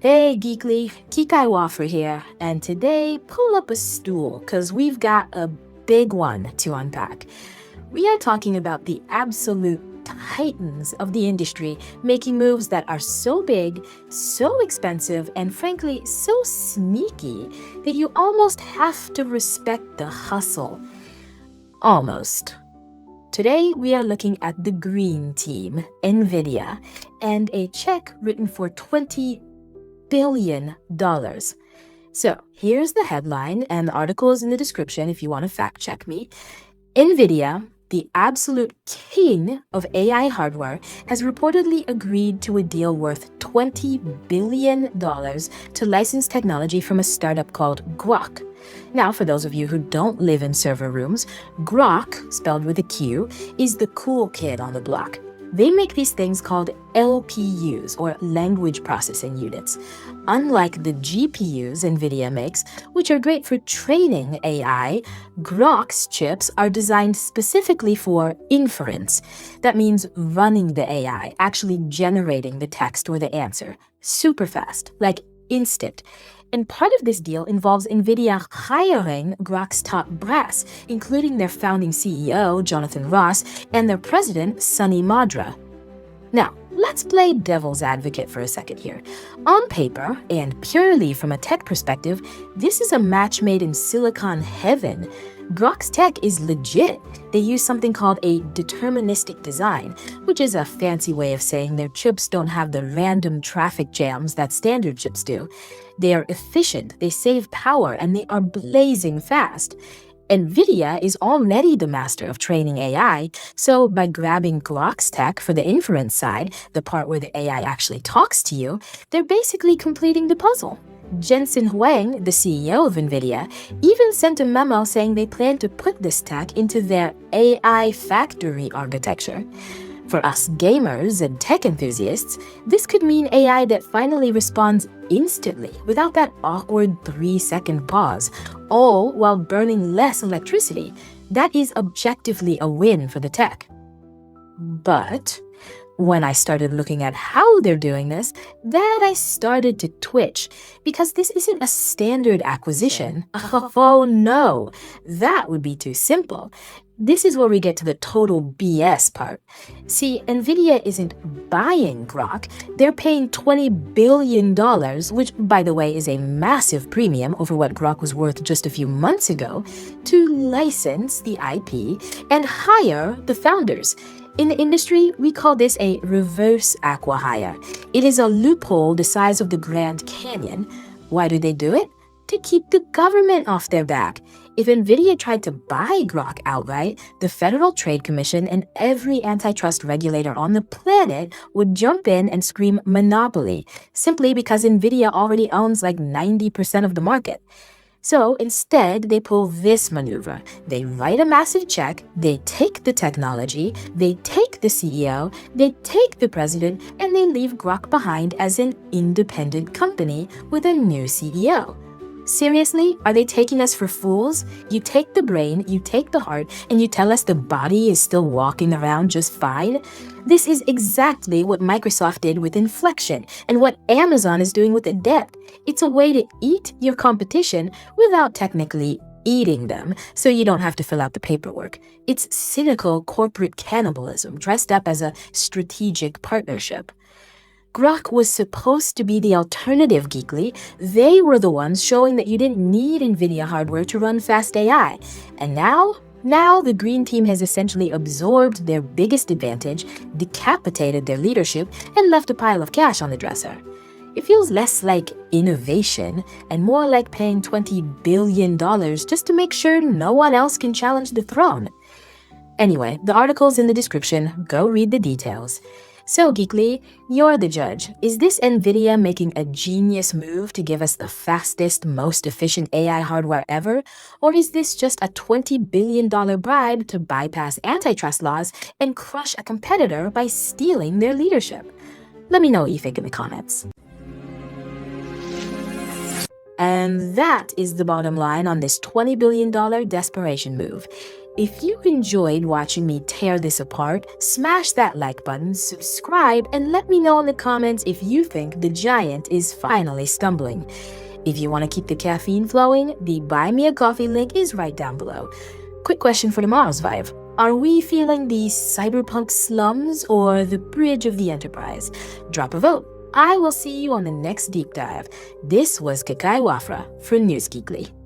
Hey Geekly, Kikai Wafer here, and today pull up a stool because we've got a big one to unpack. We are talking about the absolute titans of the industry making moves that are so big, so expensive, and frankly so sneaky that you almost have to respect the hustle. Almost. Today, we are looking at the green team, NVIDIA, and a check written for $20 billion. So here's the headline, and the article is in the description if you want to fact check me. NVIDIA, the absolute king of AI hardware, has reportedly agreed to a deal worth $20 billion to license technology from a startup called Groq. Now, for those of you who don't live in server rooms, Groq, spelled with a Q, is the cool kid on the block. They make these things called LPUs, or language processing units. Unlike the GPUs NVIDIA makes, which are great for training AI, Groq's chips are designed specifically for inference. That means running the AI, actually generating the text or the answer. Super fast, like instant. And part of this deal involves NVIDIA hiring Groq's top brass, including their founding CEO, Jonathan Ross, and their president, Sunny Madra. Now, let's play devil's advocate for a second here. On paper, and purely from a tech perspective, this is a match made in silicon heaven. Groq's tech is legit. They use something called a deterministic design, which is a fancy way of saying their chips don't have the random traffic jams that standard chips do. They are efficient, they save power, and they are blazing fast. NVIDIA is already the master of training AI, so by grabbing Groq's tech for the inference side, the part where the AI actually talks to you, they're basically completing the puzzle. Jensen Huang, the CEO of NVIDIA, even sent a memo saying they plan to put this tech into their AI factory architecture. For us gamers and tech enthusiasts, this could mean AI that finally responds instantly without that awkward 3-second pause, all while burning less electricity. That is objectively a win for the tech. But when I started looking at how they're doing this, that I started to twitch, because this isn't a standard acquisition. Oh no, that would be too simple. This is where we get to the total BS part. See, NVIDIA isn't buying Groq, they're paying $20 billion, which, by the way, is a massive premium over what Groq was worth just a few months ago, to license the IP and hire the founders. In the industry, we call this a reverse acquihire. It is a loophole the size of the Grand Canyon. Why do they do it? To keep the government off their back. If NVIDIA tried to buy Groq outright, the Federal Trade Commission and every antitrust regulator on the planet would jump in and scream monopoly, simply because NVIDIA already owns like 90% of the market. So instead, they pull this maneuver. They write a massive check, they take the technology, they take the CEO, they take the president, and they leave Groq behind as an independent company with a new CEO. Seriously? Are they taking us for fools? You take the brain, you take the heart, and you tell us the body is still walking around just fine? This is exactly what Microsoft did with Inflection and what Amazon is doing with Adept. It's a way to eat your competition without technically eating them, so you don't have to fill out the paperwork. It's cynical corporate cannibalism dressed up as a strategic partnership. Groq was supposed to be the alternative, Geekly. They were the ones showing that you didn't need NVIDIA hardware to run fast AI. And now the green team has essentially absorbed their biggest advantage, decapitated their leadership, and left a pile of cash on the dresser. It feels less like innovation and more like paying $20 billion just to make sure no one else can challenge the throne. Anyway, the article's in the description. Go read the details. So, Geekly, you're the judge. Is this NVIDIA making a genius move to give us the fastest, most efficient AI hardware ever? Or is this just a $20 billion bribe to bypass antitrust laws and crush a competitor by stealing their leadership? Let me know what you think in the comments. And that is the bottom line on this $20 billion desperation move. If you enjoyed watching me tear this apart, smash that like button, subscribe, and let me know in the comments if you think the giant is finally stumbling. If you want to keep the caffeine flowing, the Buy Me a Coffee link is right down below. Quick question for tomorrow's Vibe. Are we feeling the cyberpunk slums or the bridge of the Enterprise? Drop a vote. I will see you on the next deep dive. This was Kikai for NewsGeekly.